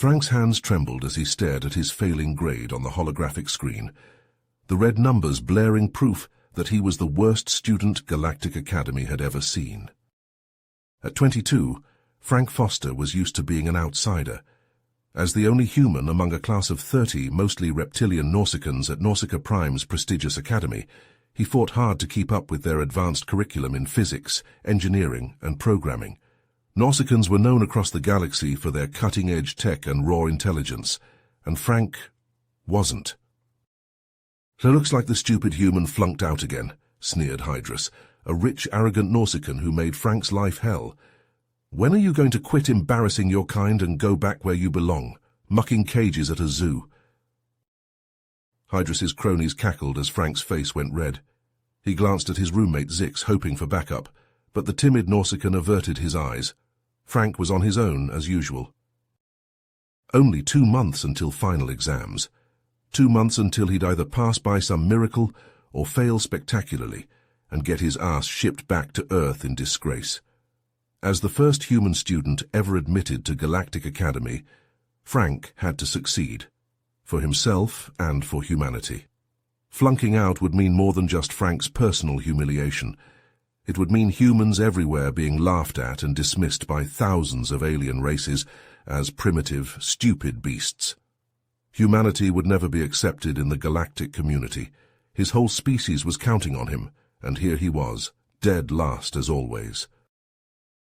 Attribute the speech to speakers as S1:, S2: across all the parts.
S1: Frank's hands trembled as he stared at his failing grade on the holographic screen, the red numbers blaring proof that he was the worst student Galactic Academy had ever seen. At 22, Frank Foster was used to being an outsider. As the only human among a class of 30 mostly reptilian Nausicaans at Nausicaa Prime's prestigious academy, he fought hard to keep up with their advanced curriculum in physics, engineering, and programming. Nausicaans were known across the galaxy for their cutting-edge tech and raw intelligence, and Frank wasn't. "So looks like the stupid human flunked out again," sneered Hydrus, a rich, arrogant Nausicaan who made Frank's life hell. "When are you going to quit embarrassing your kind and go back where you belong, mucking cages at a zoo?" Hydrus's cronies cackled as Frank's face went red. He glanced at his roommate Zix, hoping for backup, but the timid Nausicaan averted his eyes. Frank was on his own, as usual. Only 2 months until final exams. 2 months until he'd either pass by some miracle or fail spectacularly and get his ass shipped back to Earth in disgrace. As the first human student ever admitted to Galactic Academy, Frank had to succeed, for himself and for humanity. Flunking out would mean more than just Frank's personal humiliation. It would mean humans everywhere being laughed at and dismissed by thousands of alien races as primitive, stupid beasts. Humanity would never be accepted in the galactic community. His whole species was counting on him, and here he was, dead last as always.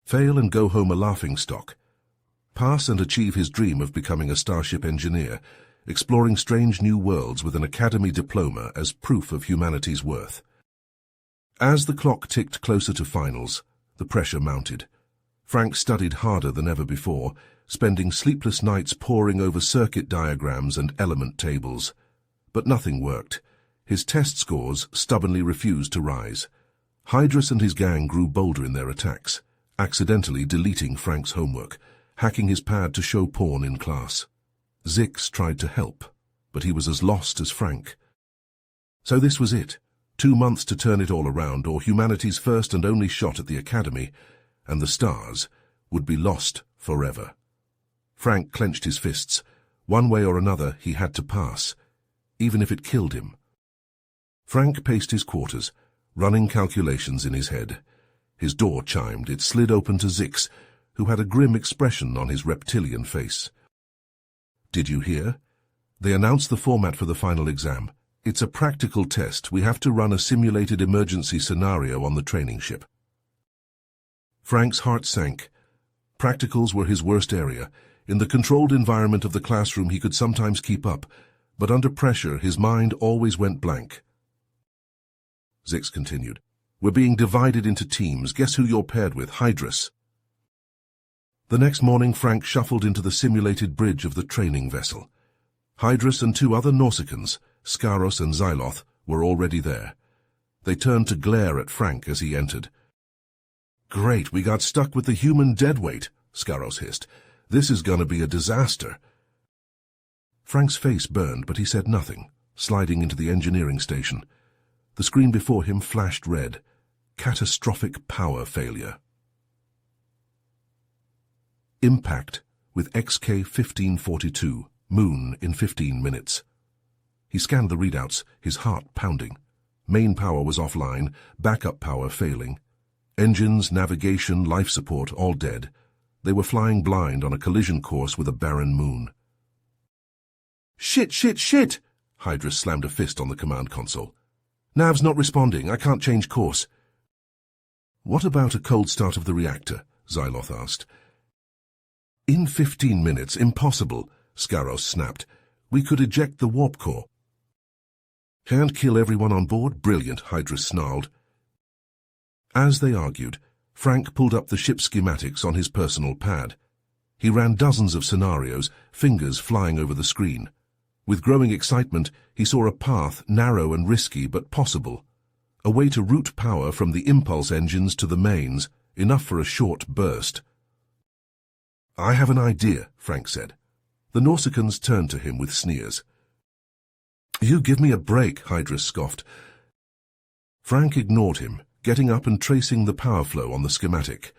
S1: Fail and go home a laughingstock. Pass and achieve his dream of becoming a starship engineer, exploring strange new worlds with an academy diploma as proof of humanity's worth. As the clock ticked closer to finals, the pressure mounted. Frank studied harder than ever before, spending sleepless nights poring over circuit diagrams and element tables. But nothing worked. His test scores stubbornly refused to rise. Hydrus and his gang grew bolder in their attacks, accidentally deleting Frank's homework, hacking his pad to show porn in class. Zix tried to help, but he was as lost as Frank. So this was it. 2 months to turn it all around, or humanity's first and only shot at the academy, and the stars would be lost forever. Frank clenched his fists. One way or another, he had to pass, even if it killed him. Frank paced his quarters, running calculations in his head. His door chimed. It slid open to Zix, who had a grim expression on his reptilian face. "Did you hear? They announced the format for the final exam. It's a practical test. We have to run a simulated emergency scenario on the training ship." Frank's heart sank. Practicals were his worst area. In the controlled environment of the classroom he could sometimes keep up, but under pressure his mind always went blank. Zix continued. "We're being divided into teams. Guess who you're paired with? Hydrus." The next morning Frank shuffled into the simulated bridge of the training vessel. Hydrus and 2 other Nausicaans, Scaros and Xyloth, were already there. They turned to glare at Frank as he entered. "Great, we got stuck with the human deadweight," Scaros hissed. "This is gonna be a disaster." Frank's face burned, but he said nothing, sliding into the engineering station. The screen before him flashed red. Catastrophic power failure. Impact with XK 1542, Moon in 15 minutes. He scanned the readouts, his heart pounding. Main power was offline, backup power failing. Engines, navigation, life support, all dead. They were flying blind on a collision course with a barren moon. "Shit, shit, shit!" Hydrus slammed a fist on the command console. "Nav's not responding. I can't change course." "What about a cold start of the reactor?" Xyloth asked. "In 15 minutes, impossible," Scaros snapped. "We could eject the warp core." "Can't kill everyone on board? Brilliant," Hydrus snarled. As they argued, Frank pulled up the ship's schematics on his personal pad. He ran dozens of scenarios, fingers flying over the screen. With growing excitement, he saw a path, narrow and risky but possible. A way to route power from the impulse engines to the mains, enough for a short burst. "I have an idea," Frank said. The Nausicaans turned to him with sneers. "You give me a break," Hydrus scoffed. Frank ignored him, getting up and tracing the power flow on the schematic.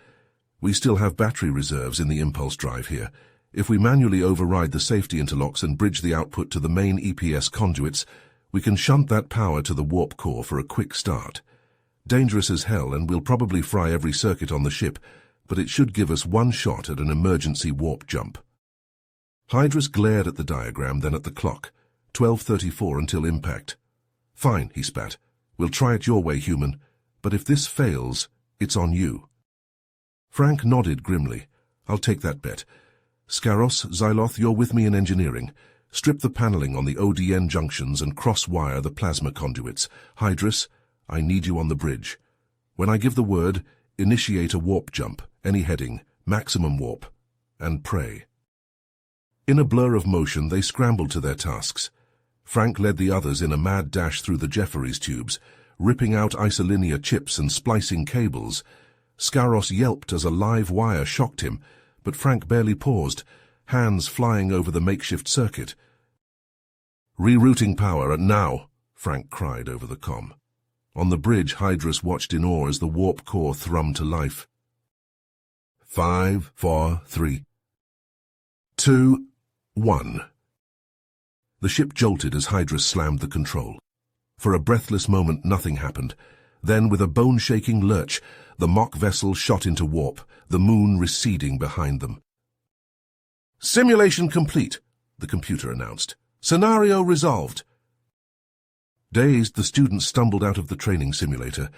S1: "We still have battery reserves in the impulse drive here. If we manually override the safety interlocks and bridge the output to the main EPS conduits, we can shunt that power to the warp core for a quick start. Dangerous as hell, and we'll probably fry every circuit on the ship, but it should give us one shot at an emergency warp jump. Hydrus glared at the diagram, then at the clock. 12:34 until impact. Fine, he spat. We'll try it your way, human. But if this fails, it's on you. Frank nodded grimly. I'll take that bet. Scaros, Xyloth, you're with me in engineering. Strip the paneling on the ODN junctions and cross-wire the plasma conduits. Hydrus, I need you on the bridge. When I give the word, initiate a warp jump, any heading, maximum warp, and pray. In a blur of motion, they scrambled to their tasks. Frank led the others in a mad dash through the Jefferies tubes, ripping out isolinear chips and splicing cables. Scaros yelped as a live wire shocked him, but Frank barely paused, hands flying over the makeshift circuit. Rerouting power, and now, Frank cried over the comm. On the bridge, Hydrus watched in awe as the warp core thrummed to life. 5, 4, 3, 2, 1. The ship jolted as Hydrus slammed the control. For a breathless moment, nothing happened. Then, with a bone-shaking lurch, the mock vessel shot into warp, the moon receding behind them. Simulation complete, the computer announced. Scenario resolved. Dazed, the students stumbled out of the training simulator.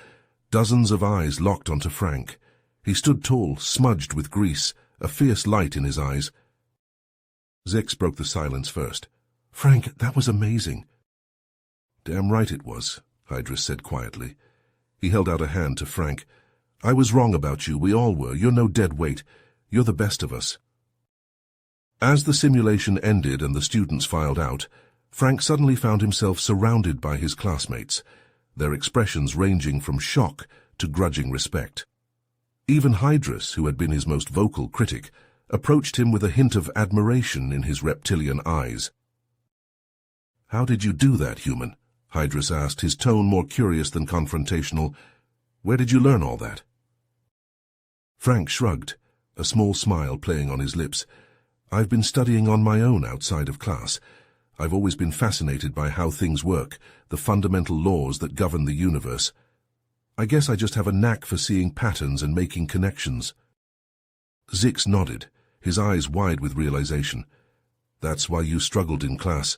S1: Dozens of eyes locked onto Frank. He stood tall, smudged with grease, a fierce light in his eyes. Zix broke the silence first. Frank, that was amazing. Damn right it was, Hydrus said quietly. He held out a hand to Frank. I was wrong about you, we all were. You're no dead weight. You're the best of us. As the simulation ended and the students filed out, Frank suddenly found himself surrounded by his classmates, their expressions ranging from shock to grudging respect. Even Hydrus, who had been his most vocal critic, approached him with a hint of admiration in his reptilian eyes. How did you do that, human? Hydrus asked, his tone more curious than confrontational. Where did you learn all that? Frank shrugged, a small smile playing on his lips. I've been studying on my own outside of class. I've always been fascinated by how things work, the fundamental laws that govern the universe. I guess I just have a knack for seeing patterns and making connections. Zix nodded, his eyes wide with realization. That's why you struggled in class.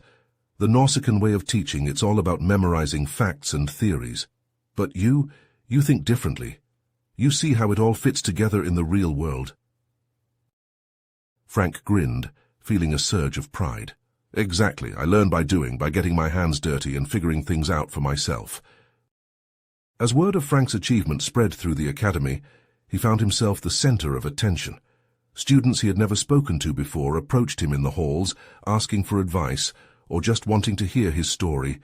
S1: The Nausicaan way of teaching, it's all about memorizing facts and theories. But you think differently. You see how it all fits together in the real world. Frank grinned, feeling a surge of pride. Exactly, I learn by doing, by getting my hands dirty and figuring things out for myself. As word of Frank's achievement spread through the academy, he found himself the center of attention. Students he had never spoken to before approached him in the halls, asking for advice, or just wanting to hear his story.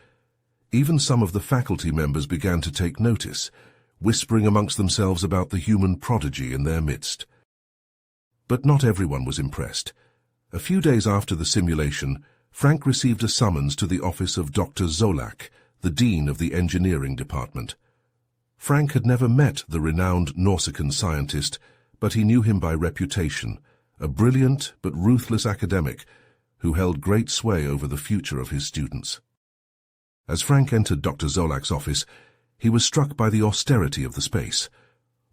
S1: Even some of the faculty members began to take notice, whispering amongst themselves about the human prodigy in their midst. But not everyone was impressed. A few days after the simulation, Frank received a summons to the office of Dr. Zolak, the dean of the engineering department. Frank had never met the renowned Nausicaan scientist, but he knew him by reputation, a brilliant but ruthless academic who held great sway over the future of his students. As Frank entered Dr. Zolak's office, he was struck by the austerity of the space.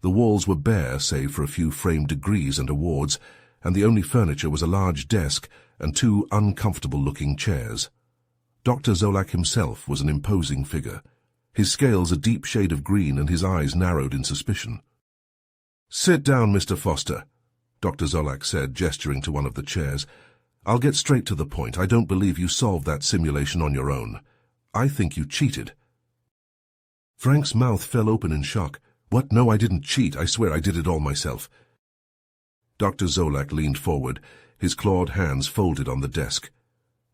S1: The walls were bare save for a few framed degrees and awards, and the only furniture was a large desk and two uncomfortable-looking chairs. Dr. Zolak himself was an imposing figure, his scales a deep shade of green and his eyes narrowed in suspicion. "Sit down, Mr. Foster," Dr. Zolak said, gesturing to one of the chairs. "I'll get straight to the point. I don't believe you solved that simulation on your own. I think you cheated." Frank's mouth fell open in shock. "What? No, I didn't cheat. I swear I did it all myself." Dr. Zolak leaned forward, his clawed hands folded on the desk.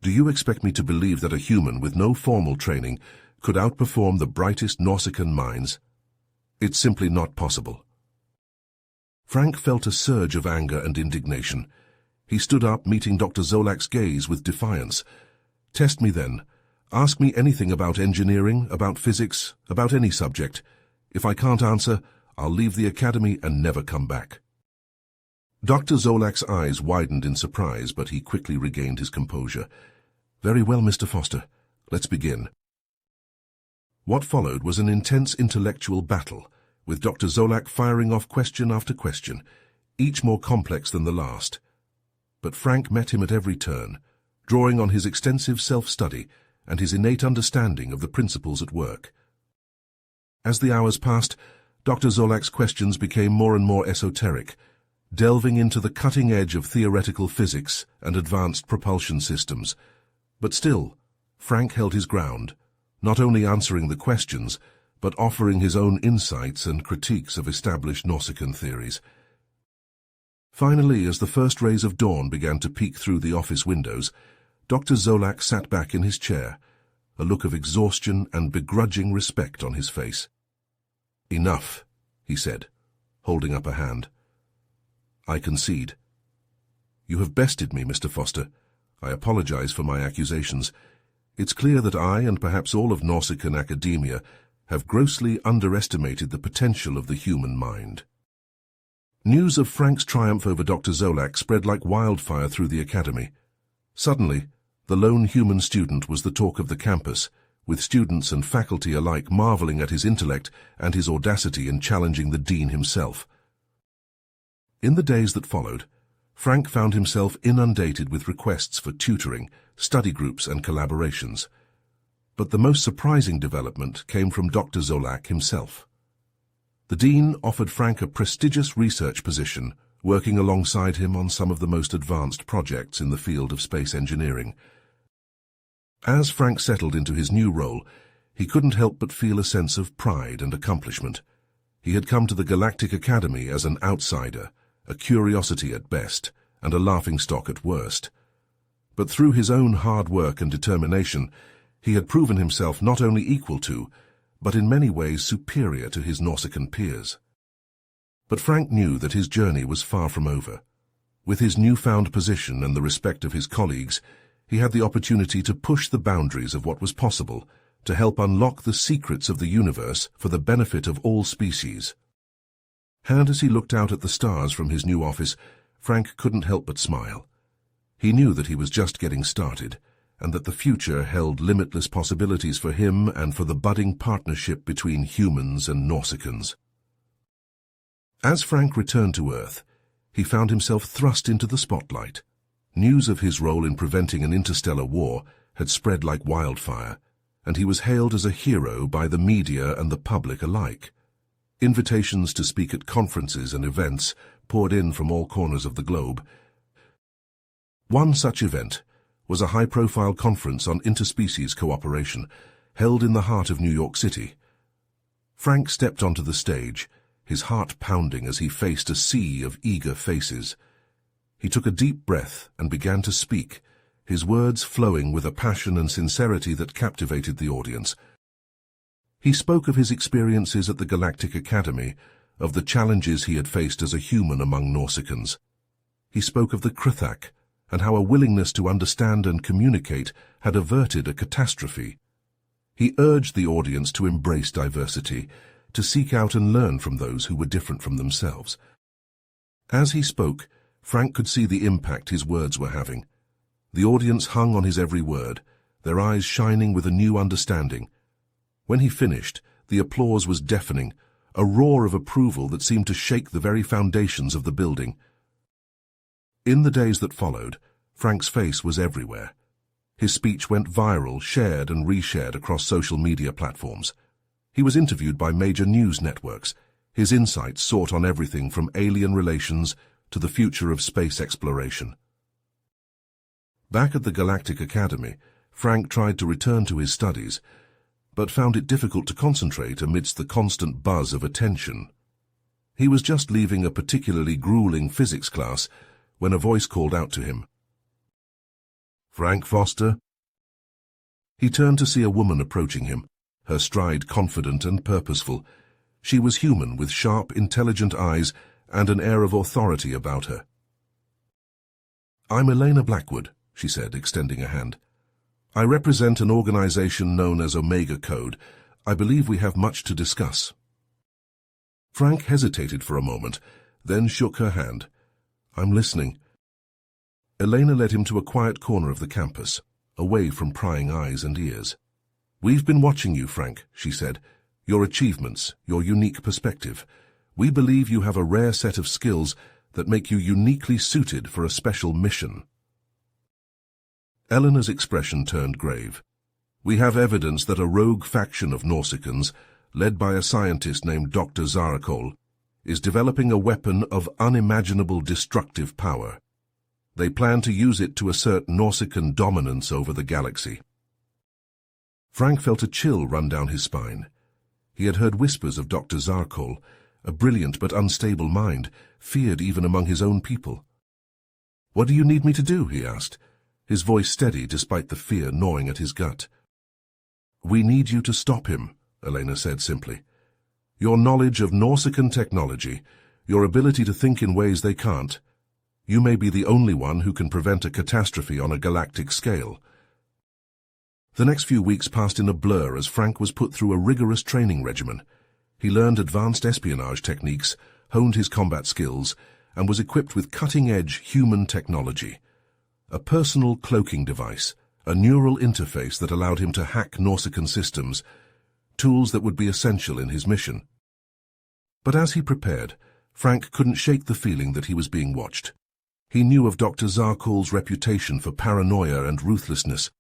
S1: "Do you expect me to believe that a human with no formal training could outperform the brightest Nausicaan minds? It's simply not possible." Frank felt a surge of anger and indignation. He stood up, meeting Dr. Zolak's gaze with defiance. "Test me then. Ask me anything about engineering, about physics, about any subject. If I can't answer, I'll leave the academy and never come back." Dr. Zolak's eyes widened in surprise, but he quickly regained his composure. "Very well, Mr. Foster. Let's begin." What followed was an intense intellectual battle, with Dr. Zolak firing off question after question, each more complex than the last. But Frank met him at every turn, drawing on his extensive self-study and his innate understanding of the principles at work. As the hours passed, Dr. Zolak's questions became more and more esoteric, delving into the cutting edge of theoretical physics and advanced propulsion systems. But still, Frank held his ground, not only answering the questions, but offering his own insights and critiques of established Nausicaan theories. Finally, as the first rays of dawn began to peek through the office windows, Dr. Zolak sat back in his chair, a look of exhaustion and begrudging respect on his face. "Enough," he said, holding up a hand. "I concede. You have bested me, Mr. Foster. I apologize for my accusations. It's clear that I, and perhaps all of Nausicaan academia, have grossly underestimated the potential of the human mind." News of Frank's triumph over Dr. Zolak spread like wildfire through the academy. Suddenly, the lone human student was the talk of the campus, with students and faculty alike marveling at his intellect and his audacity in challenging the dean himself. In the days that followed, Frank found himself inundated with requests for tutoring, study groups and collaborations. But the most surprising development came from Dr. Zolak himself. The dean offered Frank a prestigious research position, working alongside him on some of the most advanced projects in the field of space engineering. As Frank settled into his new role, he couldn't help but feel a sense of pride and accomplishment. He had come to the Galactic Academy as an outsider, a curiosity at best, and a laughingstock at worst. But through his own hard work and determination, he had proven himself not only equal to, but in many ways superior to his Nausicaan peers. But Frank knew that his journey was far from over. With his newfound position and the respect of his colleagues, he had the opportunity to push the boundaries of what was possible, to help unlock the secrets of the universe for the benefit of all species. And as he looked out at the stars from his new office, Frank couldn't help but smile. He knew that he was just getting started, and that the future held limitless possibilities for him and for the budding partnership between humans and Nausicans. As Frank returned to Earth, he found himself thrust into the spotlight. News of his role in preventing an interstellar war had spread like wildfire, and he was hailed as a hero by the media and the public alike. Invitations to speak at conferences and events poured in from all corners of the globe. One such event was a high-profile conference on interspecies cooperation, held in the heart of New York City. Frank stepped onto the stage, his heart pounding as he faced a sea of eager faces. He took a deep breath and began to speak, his words flowing with a passion and sincerity that captivated the audience. He spoke of his experiences at the Galactic Academy, of the challenges he had faced as a human among Nausicans. He spoke of the Krithak, and how a willingness to understand and communicate had averted a catastrophe. He urged the audience to embrace diversity, to seek out and learn from those who were different from themselves. As he spoke, Frank could see the impact his words were having. The audience hung on his every word, their eyes shining with a new understanding. When he finished, the applause was deafening, a roar of approval that seemed to shake the very foundations of the building. In the days that followed, Frank's face was everywhere. His speech went viral, shared and reshared across social media platforms. He was interviewed by major news networks, his insights sought on everything from alien relations to the future of space exploration. Back at the Galactic Academy, Frank tried to return to his studies, but found it difficult to concentrate amidst the constant buzz of attention. He was just leaving a particularly grueling physics class when a voice called out to him. "Frank Foster?" He turned to see a woman approaching him, her stride confident and purposeful. She was human, with sharp, intelligent eyes and an air of authority about her. "I'm Elena Blackwood," she said, extending a hand. "I represent an organization known as Omega Code. I believe we have much to discuss." Frank hesitated for a moment, then shook her hand. I'm listening. Elena led him to a quiet corner of the campus, away from prying eyes and ears. We've been watching you, Frank, she said. Your achievements, your unique perspective. We believe you have a rare set of skills that make you uniquely suited for a special mission. Eleanor's expression turned grave. We have evidence that a rogue faction of Nausicaans, led by a scientist named Dr. Zarakol, is developing a weapon of unimaginable destructive power. They plan to use it to assert Nausicaan dominance over the galaxy. Frank felt a chill run down his spine. He had heard whispers of Dr. Zarakol, a brilliant but unstable mind, feared even among his own people. What do you need me to do? He asked, his voice steady despite the fear gnawing at his gut. We need you to stop him, Elena said simply. Your knowledge of Nausicaan technology, your ability to think in ways they can't. You may be the only one who can prevent a catastrophe on a galactic scale. The next few weeks passed in a blur as Frank was put through a rigorous training regimen. He learned advanced espionage techniques, honed his combat skills, and was equipped with cutting-edge human technology. A personal cloaking device, a neural interface that allowed him to hack Nausicaan systems, tools that would be essential in his mission. But as he prepared, Frank couldn't shake the feeling that he was being watched. He knew of Dr. Zarkol's reputation for paranoia and ruthlessness.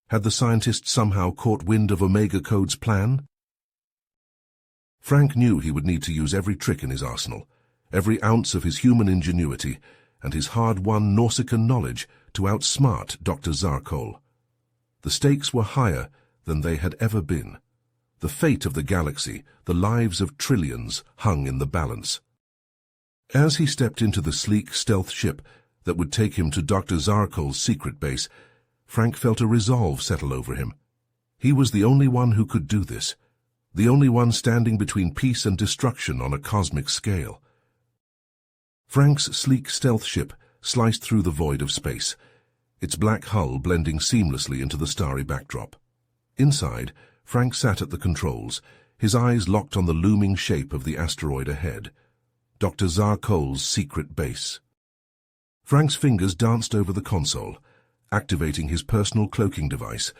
S1: Had the scientist somehow caught wind of Omega Code's plan? Frank knew he would need to use every trick in his arsenal, every ounce of his human ingenuity, and his hard-won Nausicaan knowledge to outsmart Dr. Zarkol. The stakes were higher than they had ever been. The fate of the galaxy, the lives of trillions, hung in the balance. As he stepped into the sleek stealth ship that would take him to Dr. Zarkol's secret base, Frank felt a resolve settle over him. He was the only one who could do this, the only one standing between peace and destruction on a cosmic scale. Frank's sleek stealth ship sliced through the void of space, its black hull blending seamlessly into the starry backdrop. Inside, Frank sat at the controls, his eyes locked on the looming shape of the asteroid ahead, Dr. Zarkol's secret base. Frank's fingers danced over the console, activating his personal cloaking device.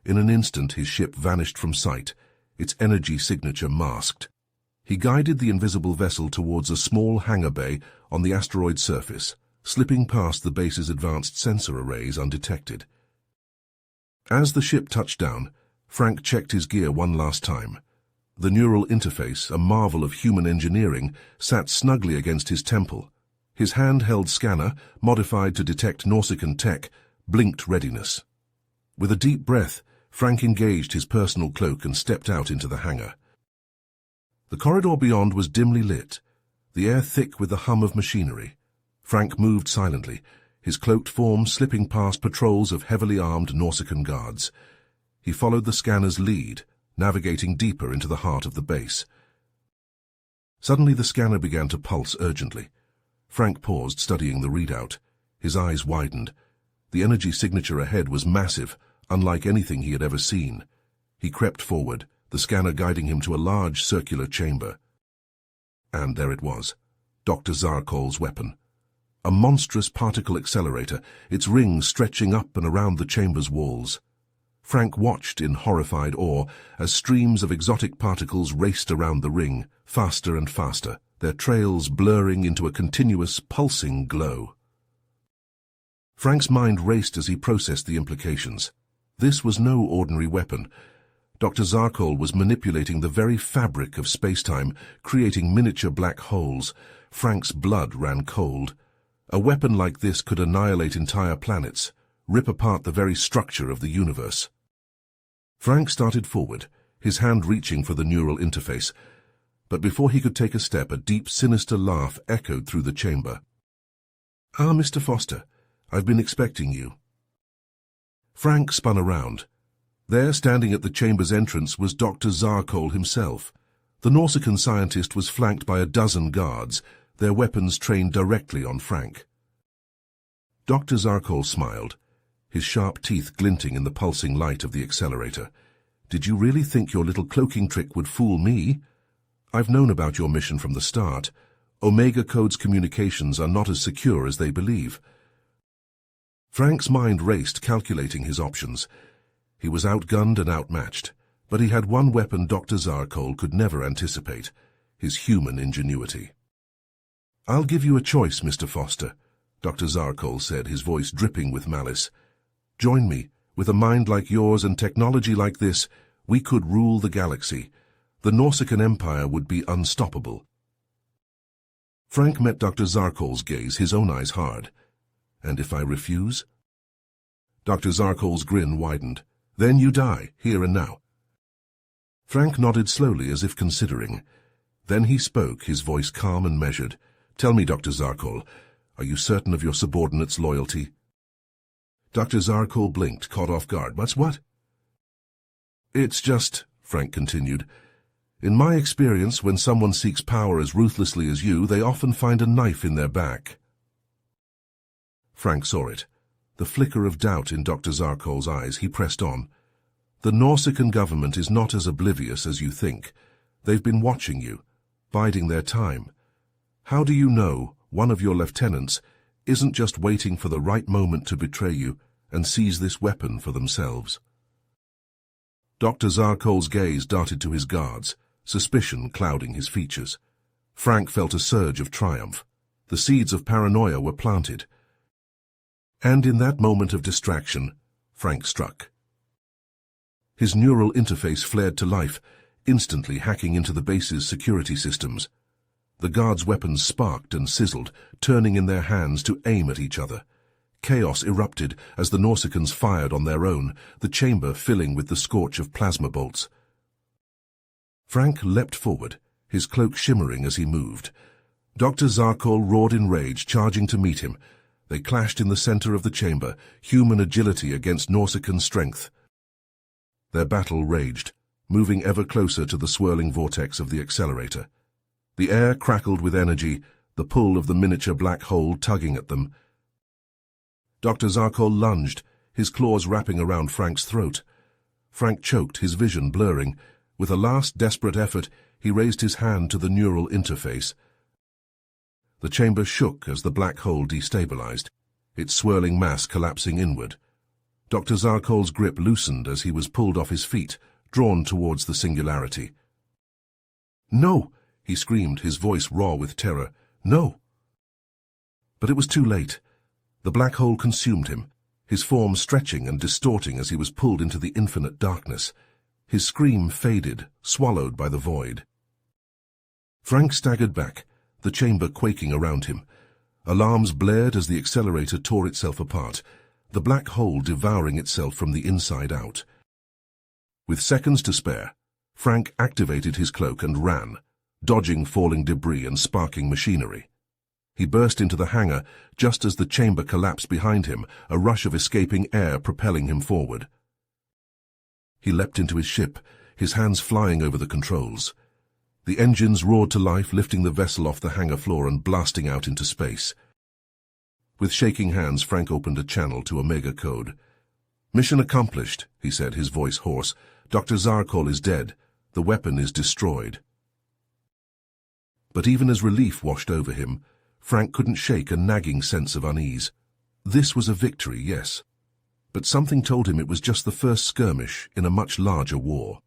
S1: In an instant, his ship vanished from sight, its energy signature masked. He guided the invisible vessel towards a small hangar bay on the asteroid's surface, slipping past the base's advanced sensor arrays undetected. As the ship touched down, Frank checked his gear one last time. The neural interface, a marvel of human engineering, sat snugly against his temple. His handheld scanner, modified to detect Nausicaan tech, blinked readiness. With a deep breath, Frank engaged his personal cloak and stepped out into the hangar. The corridor beyond was dimly lit, the air thick with the hum of machinery. Frank moved silently, his cloaked form slipping past patrols of heavily armed Nausicaan guards. He followed the scanner's lead, navigating deeper into the heart of the base. Suddenly the scanner began to pulse urgently. Frank paused, studying the readout. His eyes widened. The energy signature ahead was massive, unlike anything he had ever seen. He crept forward, the scanner guiding him to a large circular chamber. And there it was, Dr. Zarkol's weapon. A monstrous particle accelerator, its rings stretching up and around the chamber's walls. Frank watched in horrified awe as streams of exotic particles raced around the ring, faster and faster, their trails blurring into a continuous, pulsing glow. Frank's mind raced as he processed the implications. This was no ordinary weapon. Dr. Zarkol was manipulating the very fabric of space-time, creating miniature black holes. Frank's blood ran cold. A weapon like this could annihilate entire planets, rip apart the very structure of the universe. Frank started forward, his hand reaching for the neural interface. But before he could take a step, a deep, sinister laugh echoed through the chamber. "Ah, Mr. Foster, I've been expecting you." Frank spun around. There, standing at the chamber's entrance, was Dr. Zarkol himself. The Nausicaan scientist was flanked by a dozen guards, their weapons trained directly on Frank. Dr. Zarkol smiled, his sharp teeth glinting in the pulsing light of the accelerator. "Did you really think your little cloaking trick would fool me? I've known about your mission from the start. Omega Code's communications are not as secure as they believe. Frank's mind raced, calculating his options. He was outgunned and outmatched, but he had one weapon Dr. Zarkol could never anticipate: his human ingenuity. "I'll give you a choice, Mr. Foster," Dr. Zarkol said, his voice dripping with malice. "Join me. With a mind like yours and technology like this, we could rule the galaxy. The Norsican Empire would be unstoppable." Frank met Dr. Zarkol's gaze, his own eyes hard. "And if I refuse?" Dr. Zarkol's grin widened. "Then you die, here and now." Frank nodded slowly, as if considering. Then he spoke, his voice calm and measured. "Tell me, Dr. Zarkol, are you certain of your subordinate's loyalty?" Dr. Zarkol blinked, caught off guard. What? "It's just," Frank continued, "in my experience, when someone seeks power as ruthlessly as you, they often find a knife in their back." Frank saw it. The flicker of doubt in Dr. Zarkol's eyes. He pressed on. "The Norsican government is not as oblivious as you think. They've been watching you, biding their time. How do you know one of your lieutenants isn't just waiting for the right moment to betray you and seize this weapon for themselves?" Dr. Zarkol's gaze darted to his guards, suspicion clouding his features. Frank felt a surge of triumph. The seeds of paranoia were planted. And in that moment of distraction, Frank struck. His neural interface flared to life, instantly hacking into the base's security systems. The guards' weapons sparked and sizzled, turning in their hands to aim at each other. Chaos erupted as the Norsicans fired on their own, the chamber filling with the scorch of plasma bolts. Frank leapt forward, his cloak shimmering as he moved. Dr. Zarkol roared in rage, charging to meet him. They clashed in the center of the chamber, human agility against Norsican strength. Their battle raged, moving ever closer to the swirling vortex of the accelerator. The air crackled with energy, the pull of the miniature black hole tugging at them. Dr. Zarkol lunged, his claws wrapping around Frank's throat. Frank choked, his vision blurring. With a last desperate effort, he raised his hand to the neural interface. The chamber shook as the black hole destabilized, its swirling mass collapsing inward. Dr. Zarkol's grip loosened as he was pulled off his feet, drawn towards the singularity. "No!" he screamed, his voice raw with terror. "No!" But it was too late. The black hole consumed him, his form stretching and distorting as he was pulled into the infinite darkness. His scream faded, swallowed by the void. Frank staggered back, the chamber quaking around him. Alarms blared as the accelerator tore itself apart, the black hole devouring itself from the inside out. With seconds to spare, Frank activated his cloak and ran, dodging falling debris and sparking machinery. He burst into the hangar just as the chamber collapsed behind him, a rush of escaping air propelling him forward. He leapt into his ship, his hands flying over the controls. The engines roared to life, lifting the vessel off the hangar floor and blasting out into space. With shaking hands, Frank opened a channel to Omega Code. "Mission accomplished," he said, his voice hoarse. "Dr. Zarkol is dead. The weapon is destroyed." But even as relief washed over him, Frank couldn't shake a nagging sense of unease. This was a victory, yes, but something told him it was just the first skirmish in a much larger war.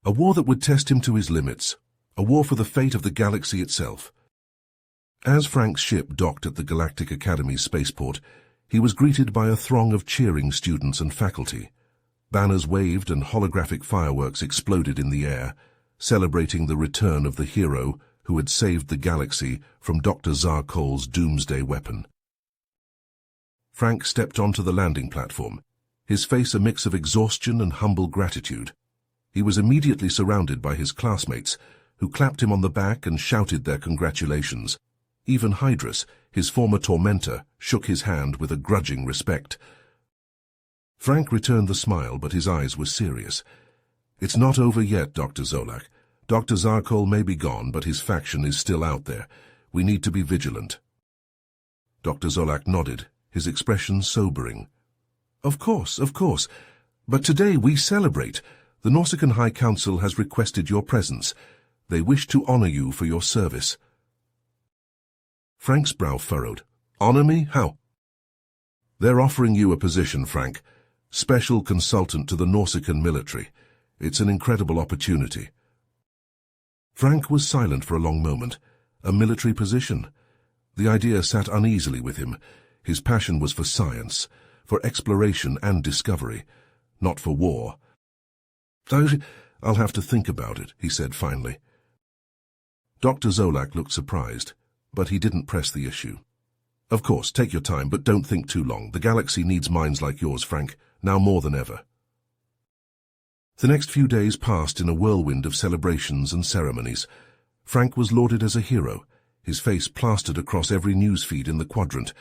S1: A war that would test him to his limits, a war for the fate of the galaxy itself. As Frank's ship docked at the Galactic Academy's spaceport, he was greeted by a throng of cheering students and faculty. Banners waved and holographic fireworks exploded in the air, celebrating the return of the hero who had saved the galaxy from Dr. Zarkol's doomsday weapon. Frank stepped onto the landing platform, his face a mix of exhaustion and humble gratitude. He was immediately surrounded by his classmates, who clapped him on the back and shouted their congratulations. Even Hydrus, his former tormentor, shook his hand with a grudging respect. Frank returned the smile, but his eyes were serious. "It's not over yet, Dr. Zolak. Dr. Zarkol may be gone, but his faction is still out there. We need to be vigilant." Dr. Zolak nodded, his expression sobering. Of course. But today we celebrate. The Norsican High Council has requested your presence. They wish to honor you for your service. Frank's brow furrowed. Honor me? How? They're offering you a position, Frank. Special consultant to the Nausicaan military. It's an incredible opportunity. Frank was silent for a long moment. A military position? The idea sat uneasily with him. His passion was for science, for exploration and discovery, not for war. I'll have to think about it, he said finally. Dr. Zolak looked surprised, but he didn't press the issue. Of course, take your time, but don't think too long. The galaxy needs minds like yours, Frank, now more than ever. The next few days passed in a whirlwind of celebrations and ceremonies. Frank was lauded as a hero, his face plastered across every news feed in the quadrant,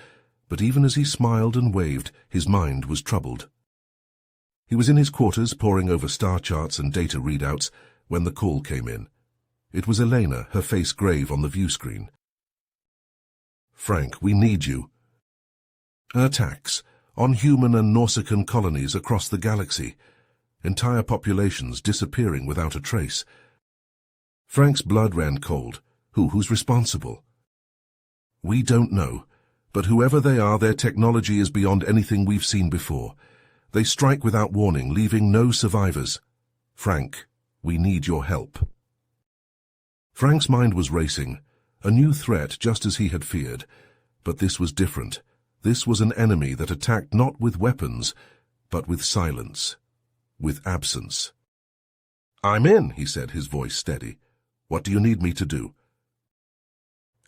S1: but even as he smiled and waved, his mind was troubled. He was in his quarters poring over star charts and data readouts when the call came in. It was Elena, her face grave on the view screen. Frank, we need you. Attacks on human and Nausicaan colonies across the galaxy. Entire populations disappearing without a trace. Frank's blood ran cold. Who's responsible? We don't know, but whoever they are, their technology is beyond anything we've seen before. They strike without warning, leaving no survivors. Frank, we need your help. Frank's mind was racing. A new threat, just as he had feared. But this was different. This was an enemy that attacked not with weapons, but with silence, with absence. I'm in, he said, his voice steady. What do you need me to do?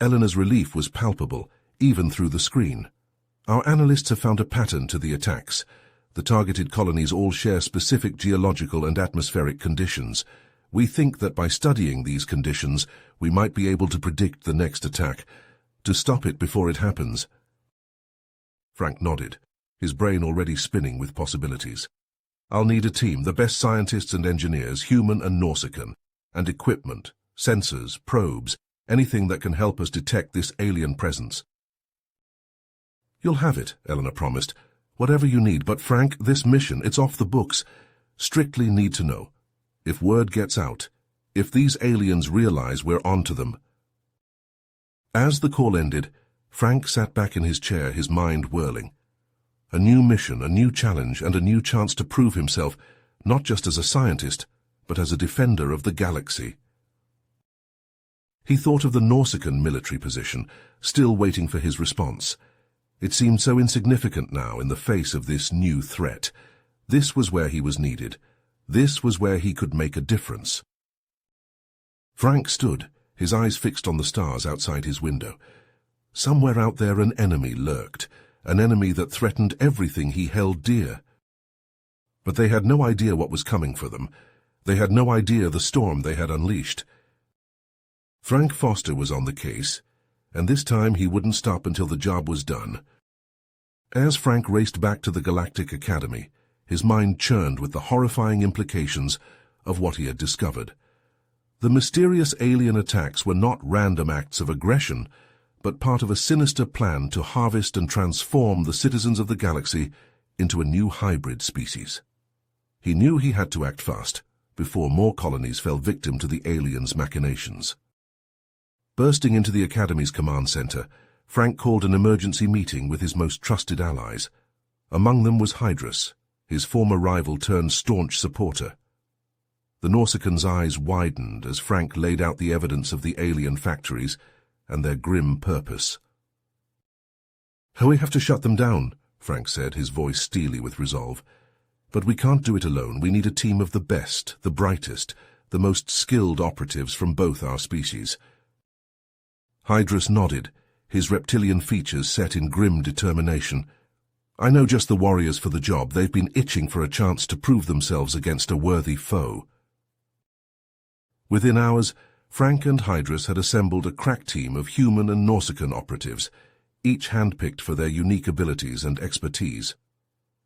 S1: Eleanor's relief was palpable, even through the screen. Our analysts have found a pattern to the attacks. The targeted colonies all share specific geological and atmospheric conditions. We think that by studying these conditions, we might be able to predict the next attack, to stop it before it happens. Frank nodded, his brain already spinning with possibilities. I'll need a team, the best scientists and engineers, human and Nausicaan, and equipment, sensors, probes, anything that can help us detect this alien presence. You'll have it, Eleanor promised. Whatever you need, but Frank, this mission, it's off the books. Strictly need to know. If word gets out, if these aliens realize we're onto them. As the call ended, Frank sat back in his chair, his mind whirling. A new mission, a new challenge, and a new chance to prove himself, not just as a scientist, but as a defender of the galaxy. He thought of the Nausicaan military position, still waiting for his response. It seemed so insignificant now in the face of this new threat. This was where he was needed. This was where he could make a difference. Frank stood, his eyes fixed on the stars outside his window. Somewhere out there an enemy lurked, an enemy that threatened everything he held dear. But they had no idea what was coming for them. They had no idea the storm they had unleashed. Frank Foster was on the case, and this time he wouldn't stop until the job was done. As Frank raced back to the Galactic Academy, his mind churned with the horrifying implications of what he had discovered. The mysterious alien attacks were not random acts of aggression, but part of a sinister plan to harvest and transform the citizens of the galaxy into a new hybrid species. He knew he had to act fast, before more colonies fell victim to the aliens' machinations. Bursting into the Academy's command center, Frank called an emergency meeting with his most trusted allies. Among them was Hydrus, his former rival turned staunch supporter. The Nausicaan's eyes widened as Frank laid out the evidence of the alien factories and their grim purpose. We have to shut them down, Frank said, his voice steely with resolve. But we can't do it alone. We need a team of the best, the brightest, the most skilled operatives from both our species. Hydrus nodded, his reptilian features set in grim determination. I know just the warriors for the job. They've been itching for a chance to prove themselves against a worthy foe. Within hours, Frank and Hydrus had assembled a crack team of human and Nausicaan operatives, each handpicked for their unique abilities and expertise.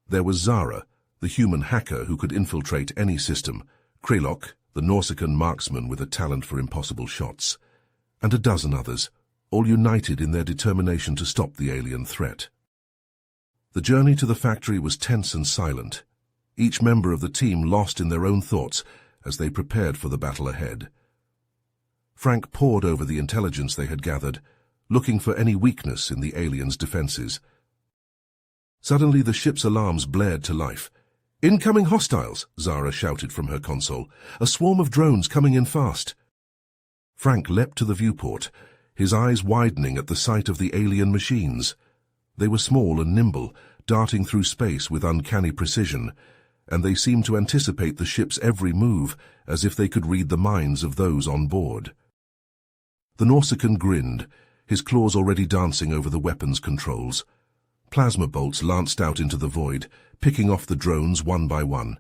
S1: There was Zara, the human hacker who could infiltrate any system, Krelok, the Nausicaan marksman with a talent for impossible shots, and a dozen others, all united in their determination to stop the alien threat. The journey to the factory was tense and silent, each member of the team lost in their own thoughts as they prepared for the battle ahead. Frank pored over the intelligence they had gathered, looking for any weakness in the aliens' defenses. Suddenly the ship's alarms blared to life. "Incoming hostiles!" Zara shouted from her console. "A swarm of drones coming in fast." Frank leapt to the viewport, his eyes widening at the sight of the alien machines. They were small and nimble, darting through space with uncanny precision, and they seemed to anticipate the ship's every move, as if they could read the minds of those on board. The Nausicaan grinned, his claws already dancing over the weapons controls. Plasma bolts lanced out into the void, picking off the drones one by one.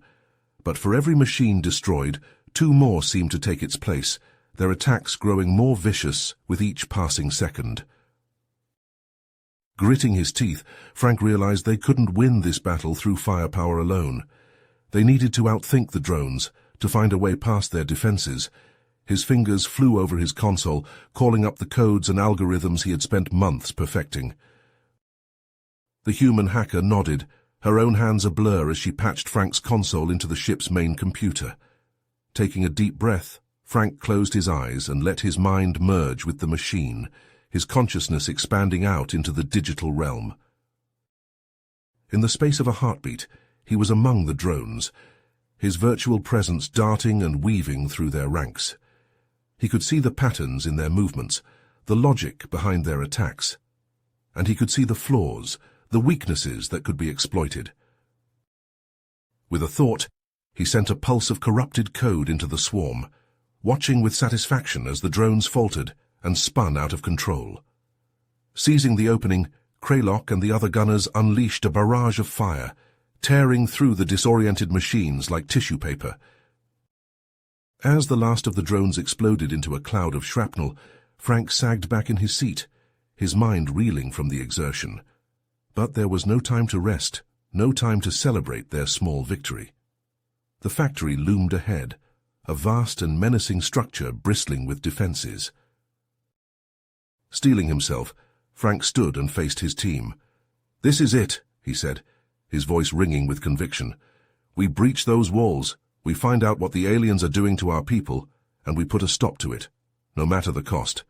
S1: But for every machine destroyed, 2 more seemed to take its place, their attacks growing more vicious with each passing second. Gritting his teeth, Frank realized they couldn't win this battle through firepower alone. They needed to outthink the drones, to find a way past their defenses. His fingers flew over his console, calling up the codes and algorithms he had spent months perfecting. The human hacker nodded, her own hands a blur as she patched Frank's console into the ship's main computer. Taking a deep breath, Frank closed his eyes and let his mind merge with the machine, his consciousness expanding out into the digital realm. In the space of a heartbeat, he was among the drones, his virtual presence darting and weaving through their ranks. He could see the patterns in their movements, the logic behind their attacks, and he could see the flaws, the weaknesses that could be exploited. With a thought, he sent a pulse of corrupted code into the swarm, watching with satisfaction as the drones faltered and spun out of control. Seizing the opening, Kraylock and the other gunners unleashed a barrage of fire, tearing through the disoriented machines like tissue paper. As the last of the drones exploded into a cloud of shrapnel, Frank sagged back in his seat, his mind reeling from the exertion. But there was no time to rest, no time to celebrate their small victory. The factory loomed ahead, a vast and menacing structure bristling with defenses. Steeling himself, Frank stood and faced his team. "This is it," he said, his voice ringing with conviction. "We breach those walls, we find out what the aliens are doing to our people, and we put a stop to it, no matter the cost."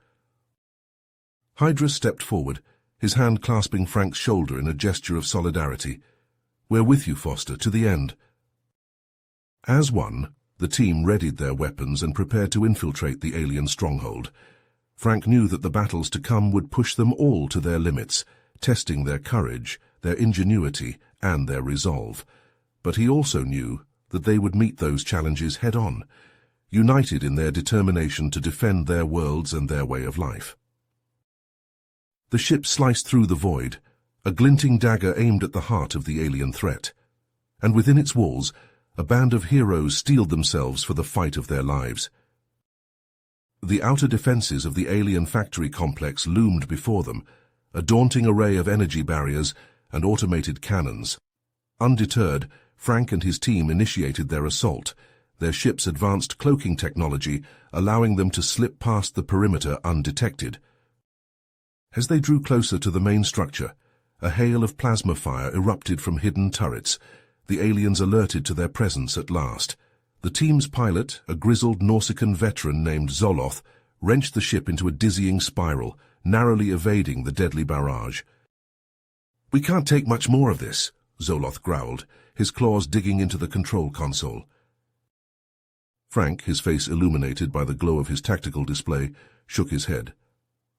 S1: Hydra stepped forward, his hand clasping Frank's shoulder in a gesture of solidarity. "We're with you, Foster, to the end." As one, the team readied their weapons and prepared to infiltrate the alien stronghold. Frank knew that the battles to come would push them all to their limits, testing their courage, their ingenuity, and their resolve. But he also knew that they would meet those challenges head-on, united in their determination to defend their worlds and their way of life. The ship sliced through the void, a glinting dagger aimed at the heart of the alien threat. And within its walls, a band of heroes steeled themselves for the fight of their lives. The outer defenses of the alien factory complex loomed before them, a daunting array of energy barriers and automated cannons. Undeterred, Frank and his team initiated their assault, their ship's advanced cloaking technology allowing them to slip past the perimeter undetected. As they drew closer to the main structure, a hail of plasma fire erupted from hidden turrets, the aliens alerted to their presence at last. The team's pilot, a grizzled Nausicaan veteran named Zoloth, wrenched the ship into a dizzying spiral, narrowly evading the deadly barrage. "We can't take much more of this," Zoloth growled, his claws digging into the control console. Frank, his face illuminated by the glow of his tactical display, shook his head.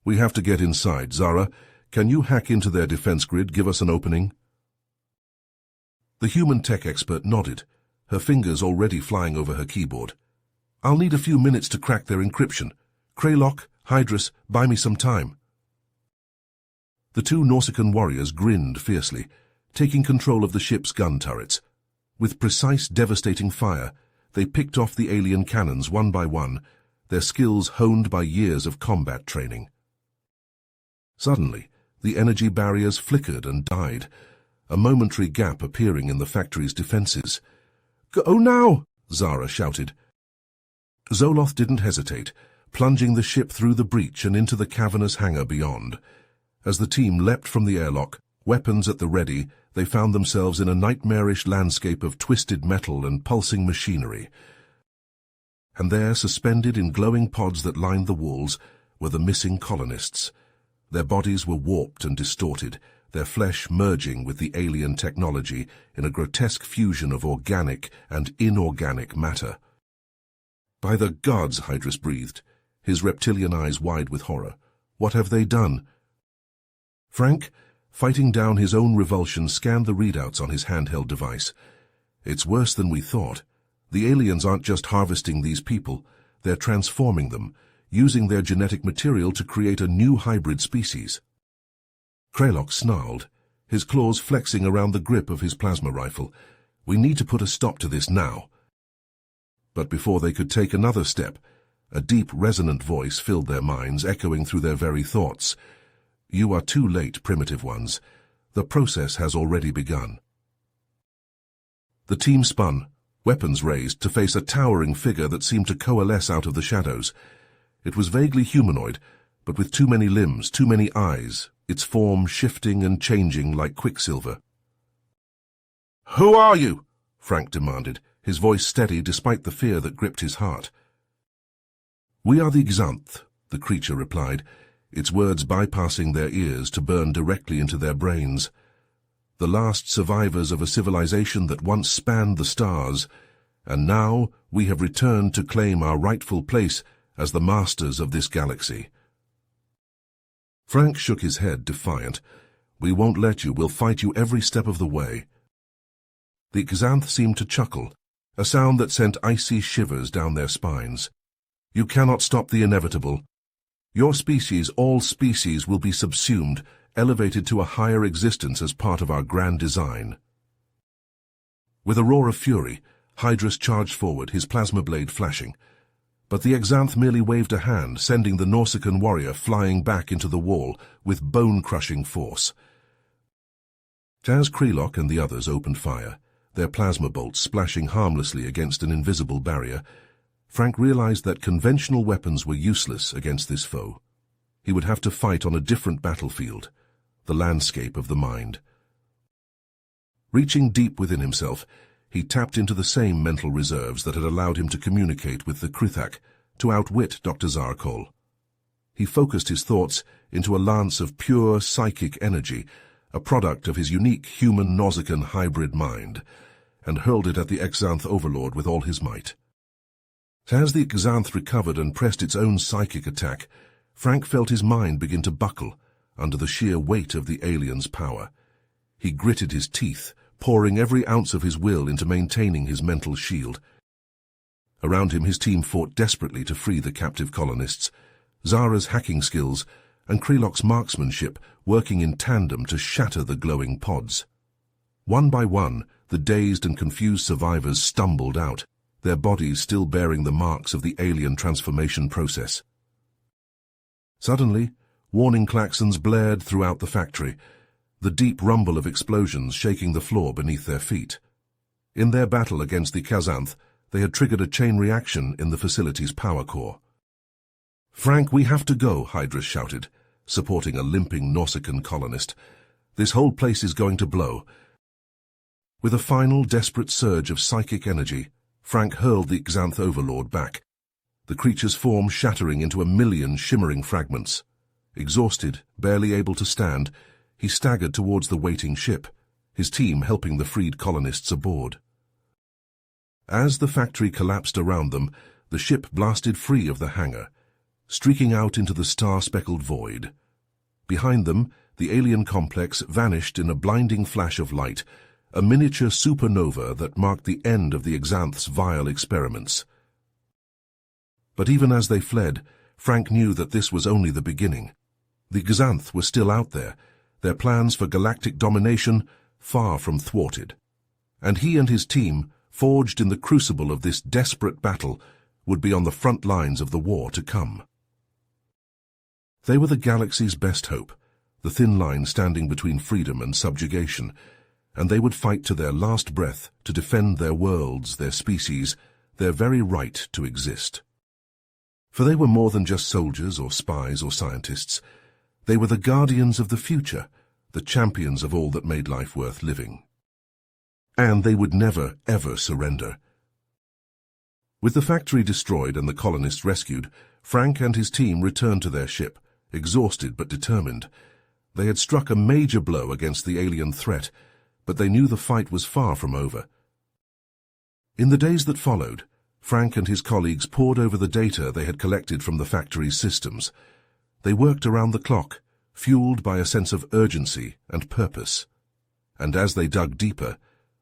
S1: "We have to get inside. Zara, can you hack into their defense grid, give us an opening?" The human tech expert nodded, her fingers already flying over her keyboard. "I'll need a few minutes to crack their encryption. Kraylock, Hydrus, buy me some time." The 2 Nausicaan warriors grinned fiercely, taking control of the ship's gun turrets. With precise, devastating fire, they picked off the alien cannons one by one, their skills honed by years of combat training. Suddenly, the energy barriers flickered and died, a momentary gap appearing in the factory's defenses. "Go now!" Zara shouted. Zoloth didn't hesitate, plunging the ship through the breach and into the cavernous hangar beyond. As the team leapt from the airlock, weapons at the ready, they found themselves in a nightmarish landscape of twisted metal and pulsing machinery. And there, suspended in glowing pods that lined the walls, were the missing colonists. Their bodies were warped and distorted, their flesh merging with the alien technology in a grotesque fusion of organic and inorganic matter. "By the gods," Hydrus breathed, his reptilian eyes wide with horror. "What have they done?" Frank, fighting down his own revulsion, scanned the readouts on his handheld device. "It's worse than we thought. The aliens aren't just harvesting these people, they're transforming them, using their genetic material to create a new hybrid species." Kralok snarled, his claws flexing around the grip of his plasma rifle. "We need to put a stop to this now." But before they could take another step, a deep, resonant voice filled their minds, echoing through their very thoughts. "You are too late, primitive ones. The process has already begun." The team spun, weapons raised, to face a towering figure that seemed to coalesce out of the shadows. It was vaguely humanoid, but with too many limbs, too many eyes, its form shifting and changing like quicksilver. "Who are you?" Frank demanded, his voice steady despite the fear that gripped his heart. "We are the Xanth," the creature replied, its words bypassing their ears to burn directly into their brains. "The last survivors of a civilization that once spanned the stars, and now we have returned to claim our rightful place as the masters of this galaxy." Frank shook his head, defiant. "We won't let you. We'll fight you every step of the way." The Xanth seemed to chuckle, a sound that sent icy shivers down their spines. "You cannot stop the inevitable. Your species, all species, will be subsumed, elevated to a higher existence as part of our grand design." With a roar of fury, Hydrus charged forward, his plasma blade flashing. But the Xanth merely waved a hand, sending the Nausicaan warrior flying back into the wall with bone-crushing force. As Kralok and the others opened fire, their plasma bolts splashing harmlessly against an invisible barrier, Frank realized that conventional weapons were useless against this foe. He would have to fight on a different battlefield, the landscape of the mind. Reaching deep within himself, he tapped into the same mental reserves that had allowed him to communicate with the Krithak, to outwit Dr. Zarkol. He focused his thoughts into a lance of pure psychic energy, a product of his unique human Nausicaan hybrid mind, and hurled it at the Xanth overlord with all his might. As the Xanth recovered and pressed its own psychic attack, Frank felt his mind begin to buckle under the sheer weight of the alien's power. He gritted his teeth, pouring every ounce of his will into maintaining his mental shield. Around him his team fought desperately to free the captive colonists, Zara's hacking skills and Kralok's marksmanship working in tandem to shatter the glowing pods. One by one, the dazed and confused survivors stumbled out, their bodies still bearing the marks of the alien transformation process. Suddenly, warning klaxons blared throughout the factory, the deep rumble of explosions shaking the floor beneath their feet. In their battle against the Xanth, they had triggered a chain reaction in the facility's power core. "Frank, we have to go," Hydrus shouted, supporting a limping Nausicaan colonist. "This whole place is going to blow." With a final desperate surge of psychic energy, Frank hurled the Xanth overlord back, the creature's form shattering into a million shimmering fragments. Exhausted, barely able to stand, he staggered towards the waiting ship, his team helping the freed colonists aboard. As the factory collapsed around them, the ship blasted free of the hangar, streaking out into the star-speckled void. Behind them, the alien complex vanished in a blinding flash of light, a miniature supernova that marked the end of the Xanth's vile experiments. But even as they fled, Frank knew that this was only the beginning. The Xanth were still out there, their plans for galactic domination far from thwarted. And he and his team, forged in the crucible of this desperate battle, would be on the front lines of the war to come. They were the galaxy's best hope, the thin line standing between freedom and subjugation, and they would fight to their last breath to defend their worlds, their species, their very right to exist. For they were more than just soldiers or spies or scientists. They were the guardians of the future, the champions of all that made life worth living. And they would never, ever surrender. With the factory destroyed and the colonists rescued, Frank and his team returned to their ship, exhausted but determined. They had struck a major blow against the alien threat, but they knew the fight was far from over. In the days that followed, Frank and his colleagues pored over the data they had collected from the factory's systems. They worked around the clock, fueled by a sense of urgency and purpose. And as they dug deeper,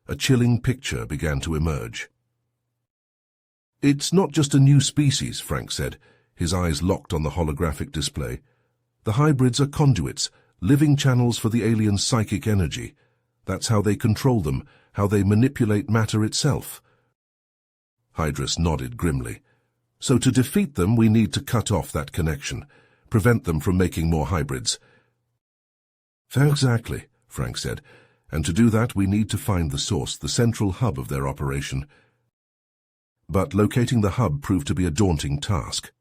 S1: a chilling picture began to emerge. "It's not just a new species," Frank said, his eyes locked on the holographic display. "The hybrids are conduits, living channels for the aliens' psychic energy. That's how they control them, how they manipulate matter itself." Hydrus nodded grimly. "So to defeat them, we need to cut off that connection, prevent them from making more hybrids." "Exactly," Frank said. "And to do that, we need to find the source, the central hub of their operation." But locating the hub proved to be a daunting task.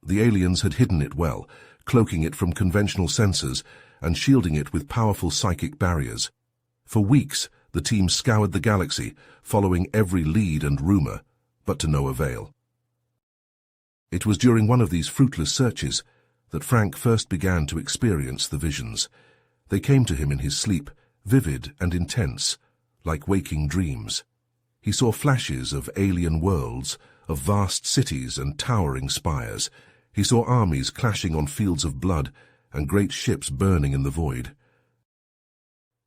S1: The aliens had hidden it well, cloaking it from conventional sensors and shielding it with powerful psychic barriers. For weeks, the team scoured the galaxy, following every lead and rumor, but to no avail. It was during one of these fruitless searches that Frank first began to experience the visions. They came to him in his sleep, vivid and intense, like waking dreams. He saw flashes of alien worlds, of vast cities and towering spires. He saw armies clashing on fields of blood and great ships burning in the void.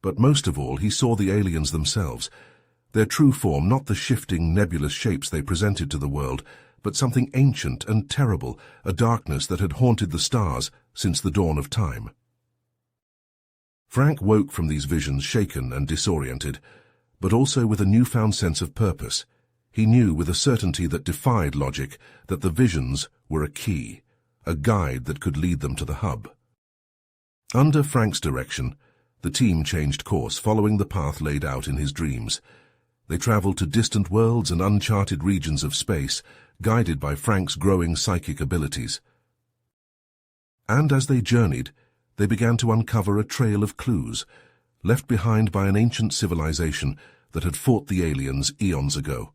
S1: But most of all, he saw the aliens themselves, their true form, not the shifting, nebulous shapes they presented to the world, but something ancient and terrible, a darkness that had haunted the stars since the dawn of time. Frank woke from these visions shaken and disoriented, but also with a newfound sense of purpose. He knew with a certainty that defied logic that the visions were a key, a guide that could lead them to the hub. Under Frank's direction, the team changed course, following the path laid out in his dreams. They traveled to distant worlds and uncharted regions of space, guided by Frank's growing psychic abilities. And as they journeyed, they began to uncover a trail of clues, left behind by an ancient civilization that had fought the aliens eons ago.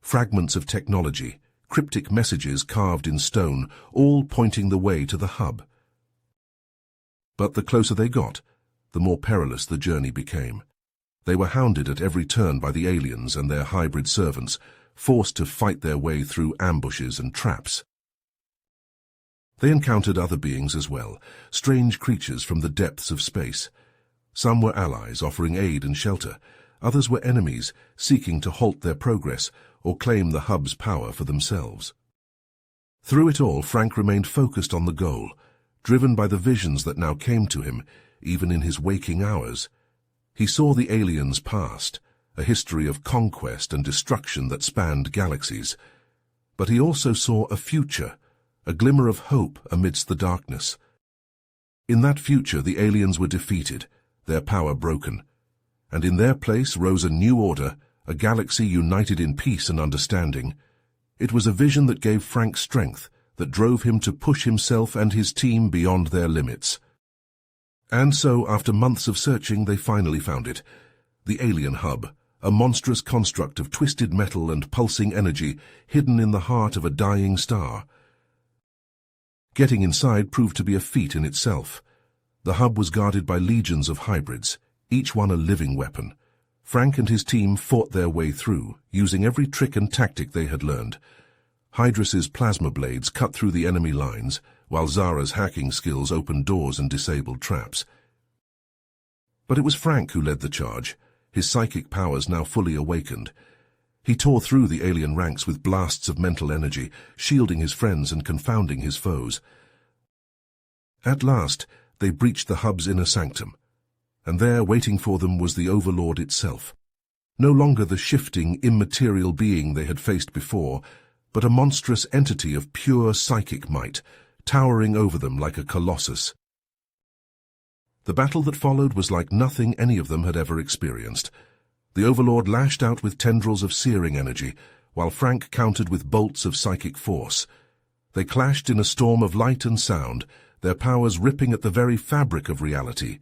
S1: Fragments of technology, cryptic messages carved in stone, all pointing the way to the hub. But the closer they got, the more perilous the journey became. They were hounded at every turn by the aliens and their hybrid servants, forced to fight their way through ambushes and traps. They encountered other beings as well, strange creatures from the depths of space. Some were allies, offering aid and shelter. Others were enemies, seeking to halt their progress or claim the hub's power for themselves. Through it all, Frank remained focused on the goal, driven by the visions that now came to him, even in his waking hours. He saw the aliens' past, a history of conquest and destruction that spanned galaxies. But he also saw a future, a glimmer of hope amidst the darkness. In that future, the aliens were defeated, their power broken, and in their place rose a new order, a galaxy united in peace and understanding. It was a vision that gave Frank strength, that drove him to push himself and his team beyond their limits. And so, after months of searching, they finally found it. The alien hub, a monstrous construct of twisted metal and pulsing energy hidden in the heart of a dying star. Getting inside proved to be a feat in itself. The hub was guarded by legions of hybrids, each one a living weapon. Frank and his team fought their way through, using every trick and tactic they had learned. Hydrus's plasma blades cut through the enemy lines, while Zara's hacking skills opened doors and disabled traps. But it was Frank who led the charge, his psychic powers now fully awakened. He tore through the alien ranks with blasts of mental energy, shielding his friends and confounding his foes. At last, they breached the hub's inner sanctum, and there, waiting for them, was the Overlord itself. No longer the shifting, immaterial being they had faced before, but a monstrous entity of pure psychic might, towering over them like a colossus. The battle that followed was like nothing any of them had ever experienced. The Overlord lashed out with tendrils of searing energy, while Frank countered with bolts of psychic force. They clashed in a storm of light and sound, their powers ripping at the very fabric of reality.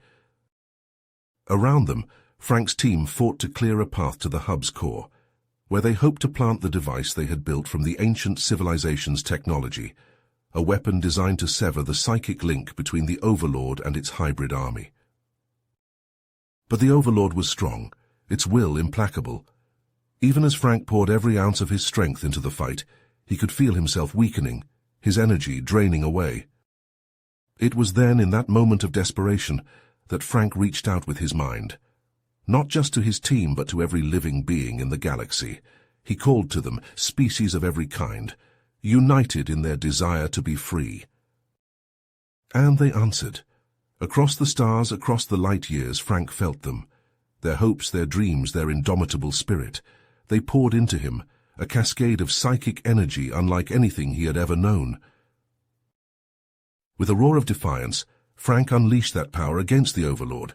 S1: Around them, Frank's team fought to clear a path to the hub's core, where they hoped to plant the device they had built from the ancient civilization's technology, a weapon designed to sever the psychic link between the Overlord and its hybrid army. But the Overlord was strong, its will implacable. Even as Frank poured every ounce of his strength into the fight, he could feel himself weakening, his energy draining away. It was then, in that moment of desperation, that Frank reached out with his mind. Not just to his team, but to every living being in the galaxy. He called to them, species of every kind, united in their desire to be free. And they answered. Across the stars, across the light years, Frank felt them. Their hopes, their dreams, their indomitable spirit. They poured into him, a cascade of psychic energy unlike anything he had ever known. With a roar of defiance, Frank unleashed that power against the Overlord.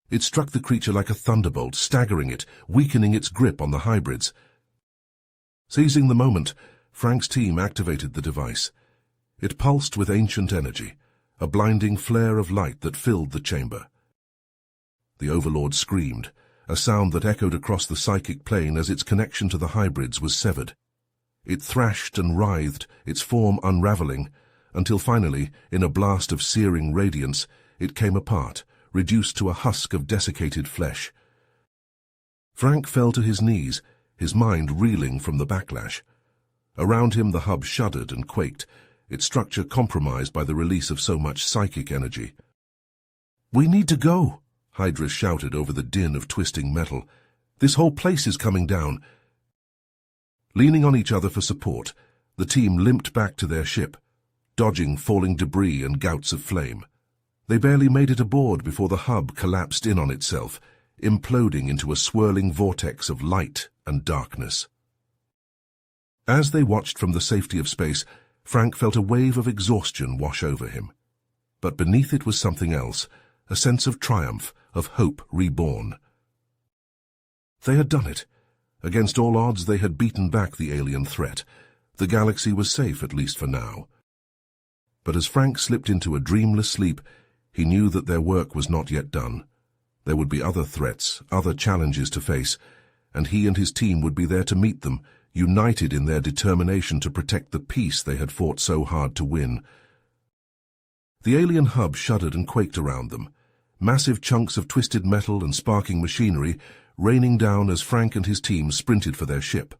S1: It struck the creature like a thunderbolt, staggering it, weakening its grip on the hybrids. Seizing the moment, Frank's team activated the device. It pulsed with ancient energy, a blinding flare of light that filled the chamber. The Overlord screamed, a sound that echoed across the psychic plane as its connection to the hybrids was severed. It thrashed and writhed, its form unraveling, until finally, in a blast of searing radiance, it came apart, reduced to a husk of desiccated flesh. Frank fell to his knees, his mind reeling from the backlash. Around him the hub shuddered and quaked, its structure compromised by the release of so much psychic energy. "We need to go," Hydra shouted over the din of twisting metal. "This whole place is coming down." Leaning on each other for support, the team limped back to their ship, dodging falling debris and gouts of flame. They barely made it aboard before the hub collapsed in on itself, imploding into a swirling vortex of light and darkness. As they watched from the safety of space, Frank felt a wave of exhaustion wash over him. But beneath it was something else, a sense of triumph, of hope reborn. They had done it. Against all odds, they had beaten back the alien threat. The galaxy was safe, at least for now. But as Frank slipped into a dreamless sleep, he knew that their work was not yet done. There would be other threats, other challenges to face, and he and his team would be there to meet them, united in their determination to protect the peace they had fought so hard to win. The alien hub shuddered and quaked around them, massive chunks of twisted metal and sparking machinery raining down as Frank and his team sprinted for their ship.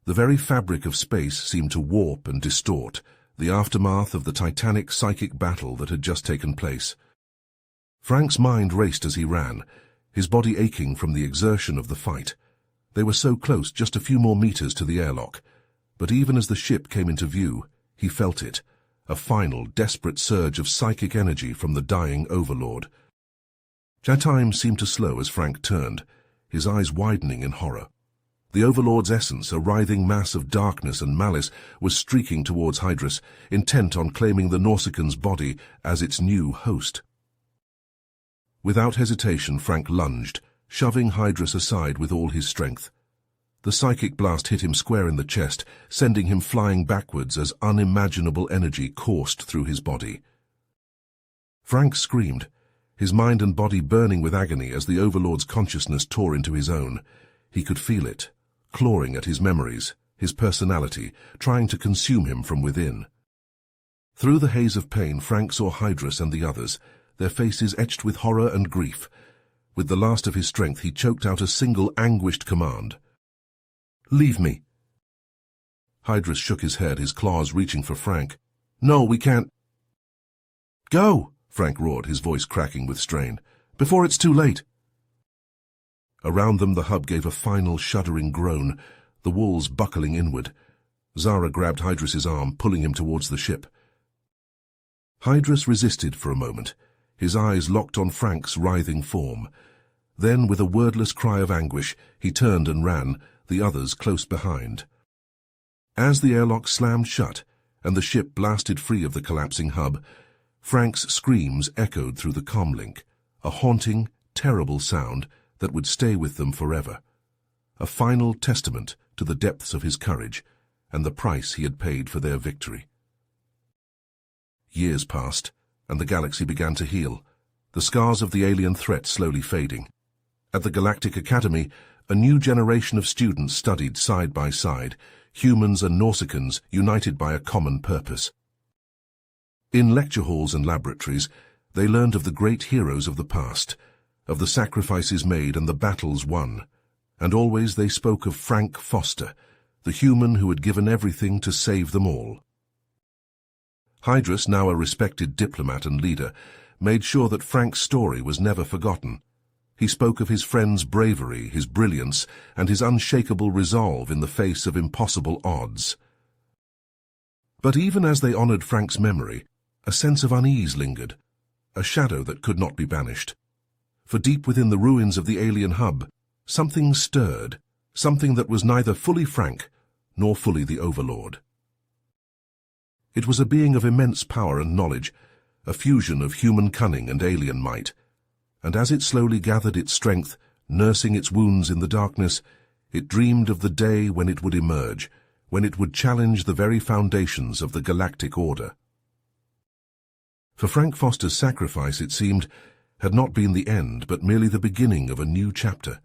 S1: The very fabric of space seemed to warp and distort, the aftermath of the titanic psychic battle that had just taken place. Frank's mind raced as he ran, his body aching from the exertion of the fight. They were so close, just a few more meters to the airlock. But even as the ship came into view, he felt it, a final, desperate surge of psychic energy from the dying Overlord. Time seemed to slow as Frank turned, his eyes widening in horror. The Overlord's essence, a writhing mass of darkness and malice, was streaking towards Hydrus, intent on claiming the Nausicaan's body as its new host. Without hesitation, Frank lunged, shoving Hydrus aside with all his strength. The psychic blast hit him square in the chest, sending him flying backwards as unimaginable energy coursed through his body. Frank screamed, his mind and body burning with agony as the Overlord's consciousness tore into his own. He could feel it, clawing at his memories, his personality, trying to consume him from within. Through the haze of pain, Frank saw Hydrus and the others, their faces etched with horror and grief. With the last of his strength, he choked out a single anguished command. "Leave me." Hydrus shook his head, his claws reaching for Frank. "No, we can't." "Go!" Frank roared, his voice cracking with strain. "Before it's too late." Around them the hub gave a final shuddering groan, the walls buckling inward. Zara grabbed Hydrus's arm, pulling him towards the ship. Hydrus resisted for a moment, his eyes locked on Frank's writhing form. Then, with a wordless cry of anguish, he turned and ran, the others close behind. As the airlock slammed shut and the ship blasted free of the collapsing hub, Frank's screams echoed through the comlink, a haunting, terrible sound that would stay with them forever, a final testament to the depths of his courage and the price he had paid for their victory. Years passed, and the galaxy began to heal, the scars of the alien threat slowly fading. At the Galactic Academy, a new generation of students studied side by side, humans and Nausicaans united by a common purpose. In lecture halls and laboratories, they learned of the great heroes of the past, of the sacrifices made and the battles won, and always they spoke of Frank Foster, the human who had given everything to save them all. Hydrus, now a respected diplomat and leader, made sure that Frank's story was never forgotten. He spoke of his friend's bravery, his brilliance, and his unshakable resolve in the face of impossible odds. But even as they honored Frank's memory, a sense of unease lingered, a shadow that could not be banished. For deep within the ruins of the alien hub, something stirred, something that was neither fully Frank nor fully the Overlord. It was a being of immense power and knowledge, a fusion of human cunning and alien might, and as it slowly gathered its strength, nursing its wounds in the darkness, it dreamed of the day when it would emerge, when it would challenge the very foundations of the galactic order. For Frank Foster's sacrifice, it seemed, had not been the end, but merely the beginning of a new chapter,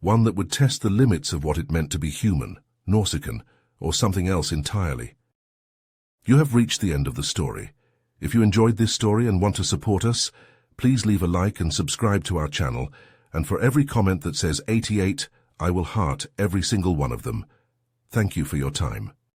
S1: one that would test the limits of what it meant to be human, Nausicaan, or something else entirely. You have reached the end of the story. If you enjoyed this story and want to support us, please leave a like and subscribe to our channel, and for every comment that says 88, I will heart every single one of them. Thank you for your time.